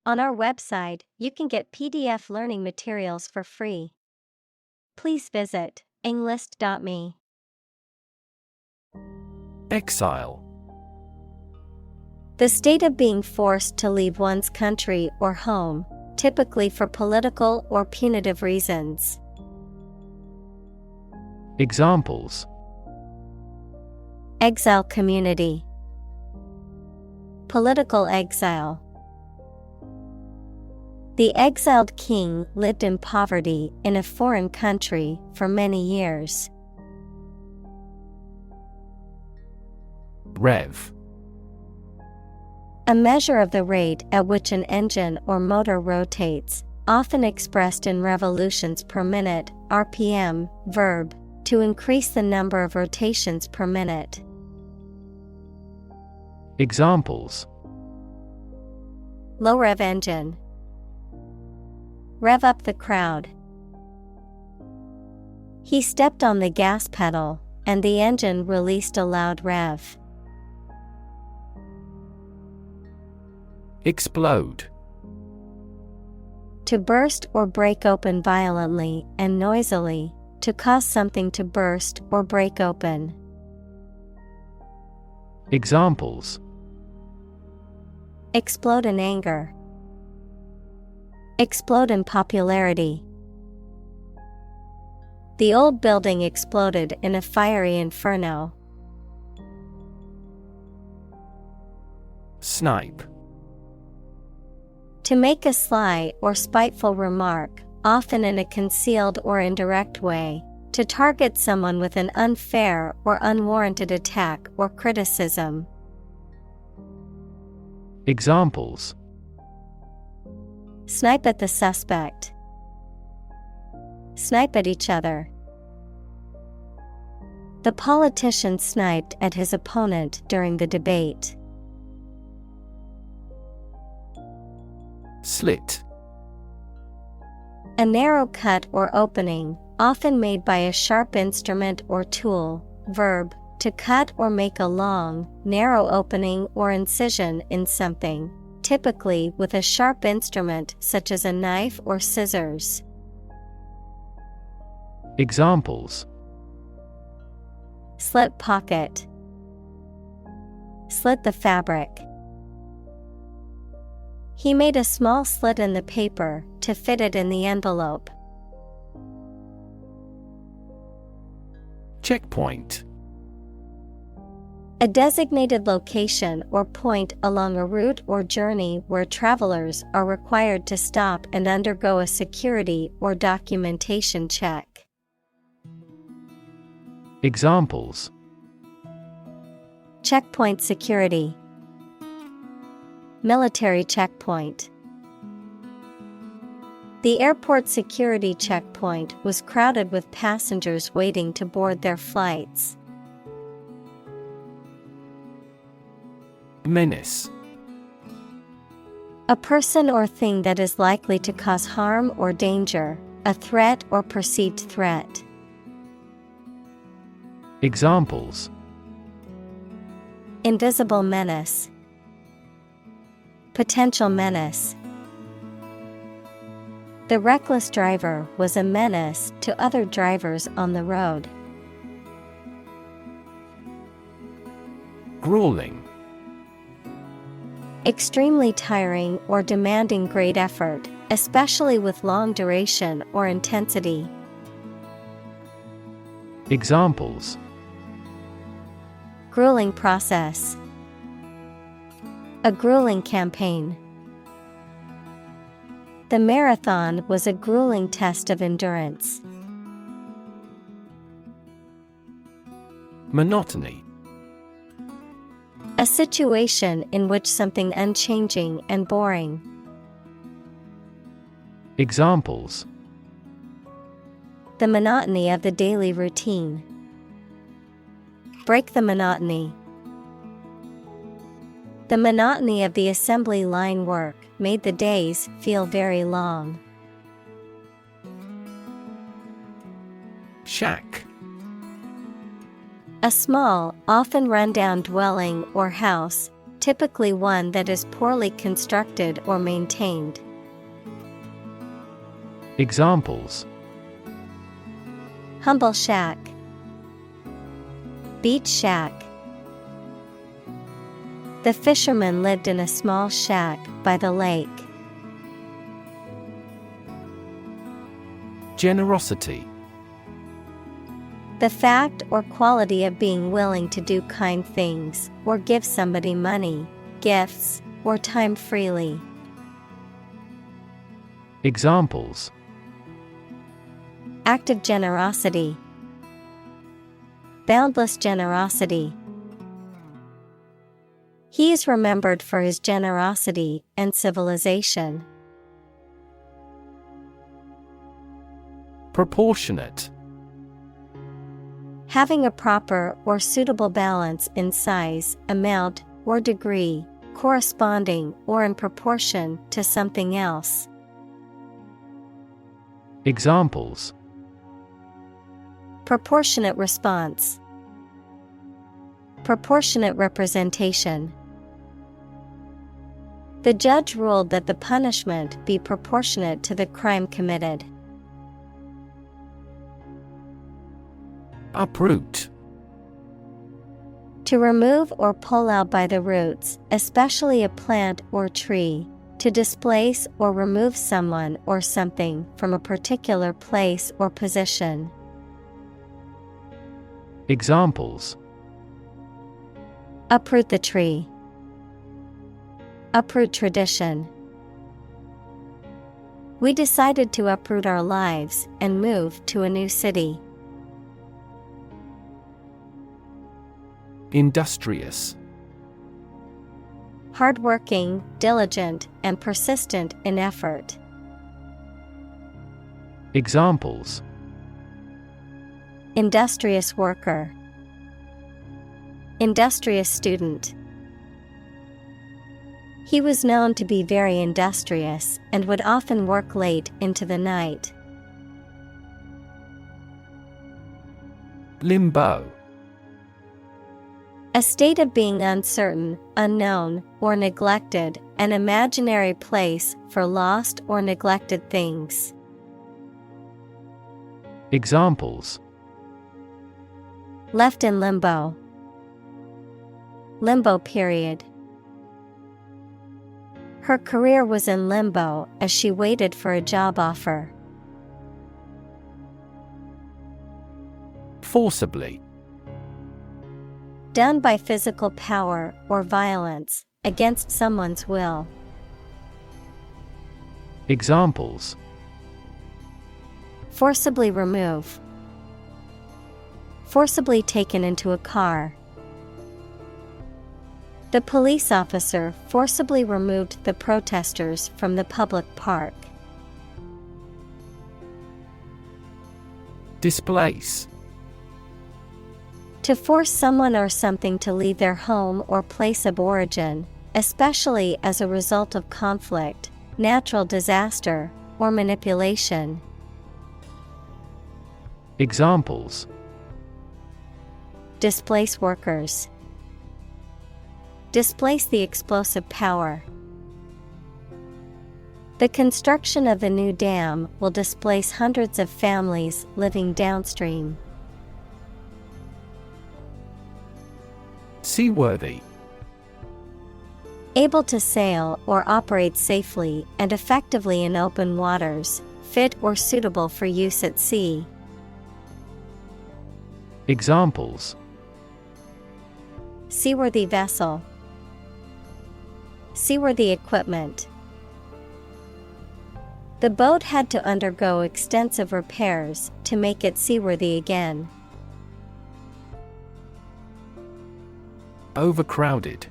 On our website, you can get PDF learning materials for free. Please visit englist.me. Exile. The state of being forced to leave one's country or home, typically for political or punitive reasons. Examples: Exile community. Political exile. The exiled king lived in poverty in a foreign country for many years. Rev. A measure of the rate at which an engine or motor rotates, often expressed in revolutions per minute, RPM, verb, to increase the number of rotations per minute. Examples: Low rev engine. Rev up the crowd. He stepped on the gas pedal, and the engine released a loud rev. Explode. To burst or break open violently and noisily, to cause something to burst or break open. Examples: Explode in anger. Explode in popularity. The old building exploded in a fiery inferno. Snipe. To make a sly or spiteful remark, often in a concealed or indirect way, to target someone with an unfair or unwarranted attack or criticism. Examples: Snipe at the suspect. Snipe at each other. The politician sniped at his opponent during the debate. Slit. A narrow cut or opening, often made by a sharp instrument or tool. Verb, to cut or make a long, narrow opening or incision in something, typically with a sharp instrument such as a knife or scissors. Examples: Slit pocket. Slit the fabric. He made a small slit in the paper to fit it in the envelope. Checkpoint. A designated location or point along a route or journey where travelers are required to stop and undergo a security or documentation check. Examples: Checkpoint security. Military checkpoint. The airport security checkpoint was crowded with passengers waiting to board their flights. Menace. A person or thing that is likely to cause harm or danger, a threat or perceived threat. Examples: Invisible menace. Potential menace. The reckless driver was a menace to other drivers on the road. Grueling. Extremely tiring or demanding great effort, especially with long duration or intensity. Examples: Grueling process. A grueling campaign. The marathon was a grueling test of endurance. Monotony. A situation in which something unchanging and boring. Examples: The monotony of the daily routine. Break the monotony. The monotony of the assembly line work made the days feel very long. Shack. A small, often run-down dwelling or house, typically one that is poorly constructed or maintained. Examples: Humble shack, beach shack. The fisherman lived in a small shack by the lake. Generosity. The fact or quality of being willing to do kind things, or give somebody money, gifts, or time freely. Examples: Act of generosity, boundless generosity. He is remembered for his generosity and civilization. Proportionate. Having a proper or suitable balance in size, amount, or degree, corresponding or in proportion to something else. Examples: Proportionate response, proportionate representation. The judge ruled that the punishment be proportionate to the crime committed. Uproot. To remove or pull out by the roots, especially a plant or tree. To displace or remove someone or something from a particular place or position. Examples: Uproot the tree. Uproot tradition. We decided to uproot our lives and move to a new city. Industrious. Hardworking, diligent, and persistent in effort. Examples: Industrious worker. Industrious student. He was known to be very industrious and would often work late into the night. Limbo. A state of being uncertain, unknown, or neglected, an imaginary place for lost or neglected things. Examples: Left in limbo. Limbo period. Her career was in limbo as she waited for a job offer. Forcibly. Done by physical power or violence, against someone's will. Examples: Forcibly remove. Forcibly taken into a car. The police officer forcibly removed the protesters from the public park. Displace. To force someone or something to leave their home or place of origin, especially as a result of conflict, natural disaster, or manipulation. Examples: Displace workers. Displace the explosive power. The construction of the new dam will displace hundreds of families living downstream. Seaworthy. Able to sail or operate safely and effectively in open waters, fit or suitable for use at sea. Examples: Seaworthy vessel. Seaworthy equipment. The boat had to undergo extensive repairs to make it seaworthy again. Overcrowded.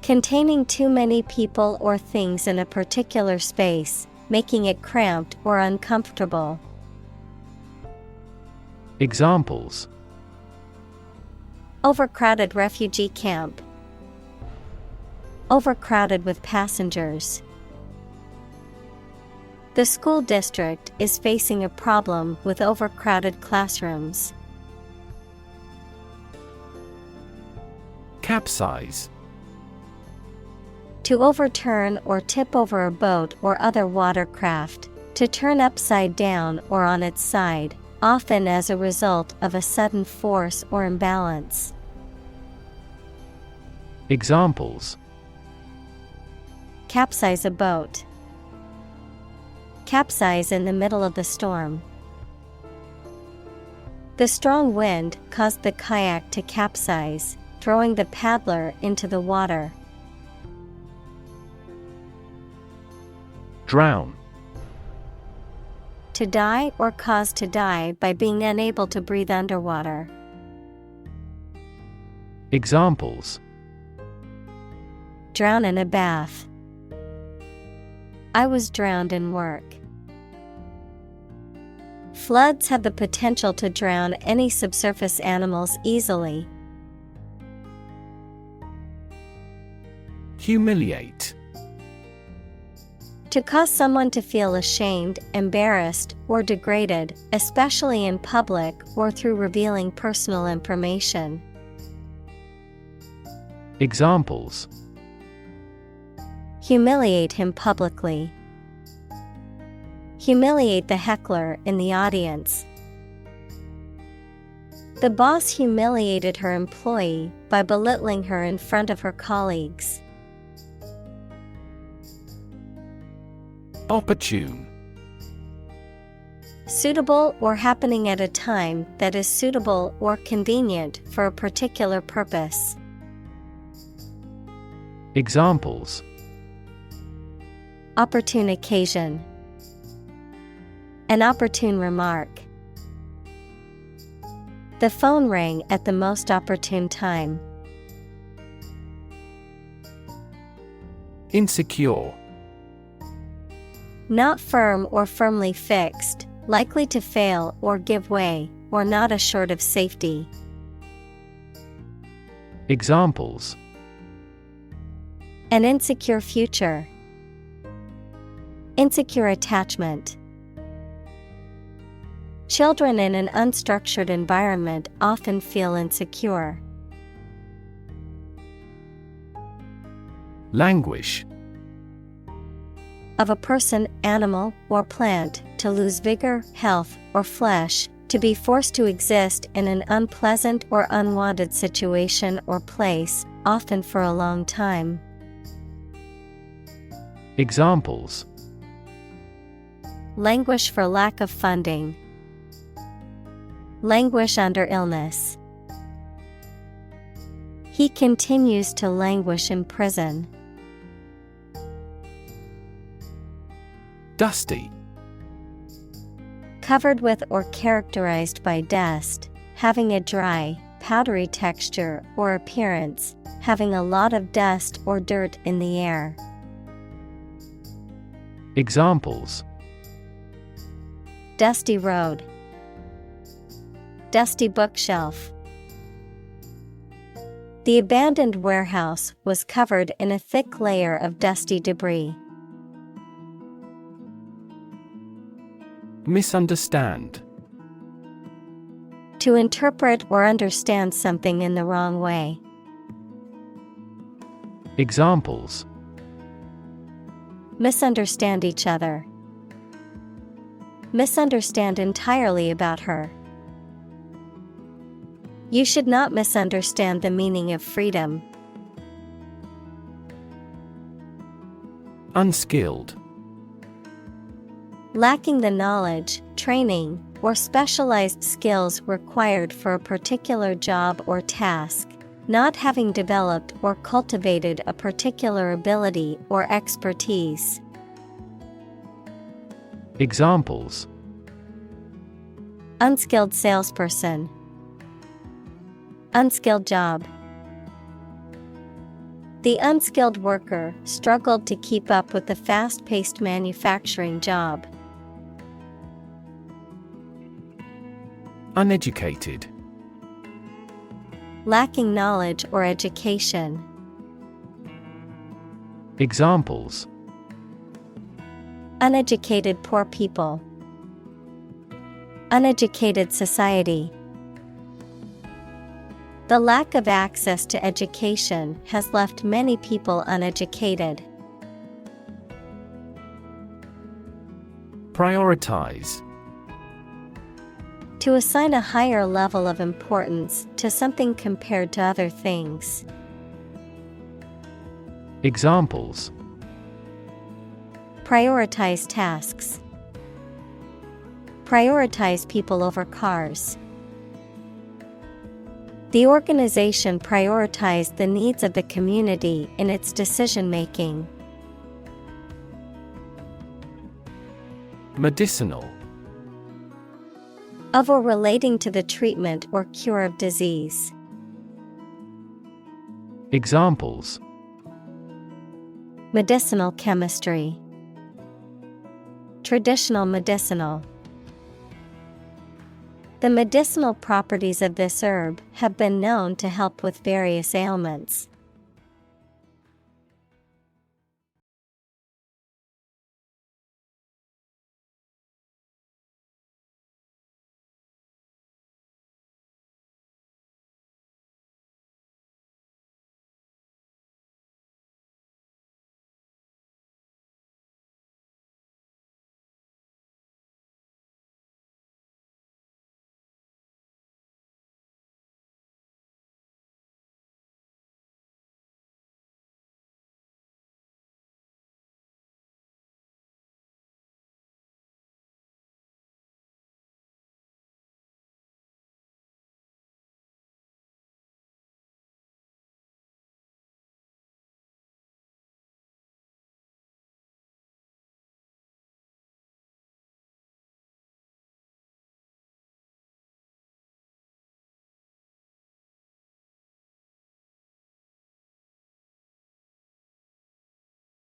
Containing too many people or things in a particular space, making it cramped or uncomfortable. Examples: Overcrowded refugee camp. Overcrowded with passengers. The school district is facing a problem with overcrowded classrooms. Capsize. To overturn or tip over a boat or other watercraft. To turn upside down or on its side, often as a result of a sudden force or imbalance. Examples: Capsize a boat. Capsize in the middle of the storm. The strong wind caused the kayak to capsize, throwing the paddler into the water. Drown. To die or cause to die by being unable to breathe underwater. Examples: Drown in a bath. I was drowned in work. Floods have the potential to drown any subsurface animals easily. Humiliate. To cause someone to feel ashamed, embarrassed, or degraded, especially in public or through revealing personal information. Examples: Humiliate him publicly. Humiliate the heckler in the audience. The boss humiliated her employee by belittling her in front of her colleagues. Opportune. Suitable or happening at a time that is suitable or convenient for a particular purpose. Examples: Opportune occasion. An opportune remark. The phone rang at the most opportune time. Insecure. Not firm or firmly fixed, likely to fail or give way, or not assured of safety. Examples: An insecure future. Insecure attachment. Children in an unstructured environment often feel insecure. Languish. Of a person, animal, or plant, to lose vigor, health, or flesh, to be forced to exist in an unpleasant or unwanted situation or place, often for a long time. Examples: Languish for lack of funding. Languish under illness. He continues to languish in prison. Dusty. Covered with or characterized by dust, having a dry, powdery texture or appearance, having a lot of dust or dirt in the air. Examples: Dusty road. Dusty bookshelf. The abandoned warehouse was covered in a thick layer of dusty debris. Misunderstand. To interpret or understand something in the wrong way. Examples: Misunderstand each other. Misunderstand entirely about her. You should not misunderstand the meaning of freedom. Unskilled. Lacking the knowledge, training, or specialized skills required for a particular job or task, not having developed or cultivated a particular ability or expertise. Examples: Unskilled salesperson. Unskilled job. The unskilled worker struggled to keep up with the fast-paced manufacturing job. Uneducated. Lacking knowledge or education. Examples: Uneducated poor people. Uneducated society. The lack of access to education has left many people uneducated. Prioritize. To assign a higher level of importance to something compared to other things. Examples: Prioritize tasks. Prioritize people over cars. The organization prioritized the needs of the community in its decision-making. Medicinal. Of or relating to the treatment or cure of disease. Examples: Medicinal chemistry. Traditional medicinal. The medicinal properties of this herb have been known to help with various ailments.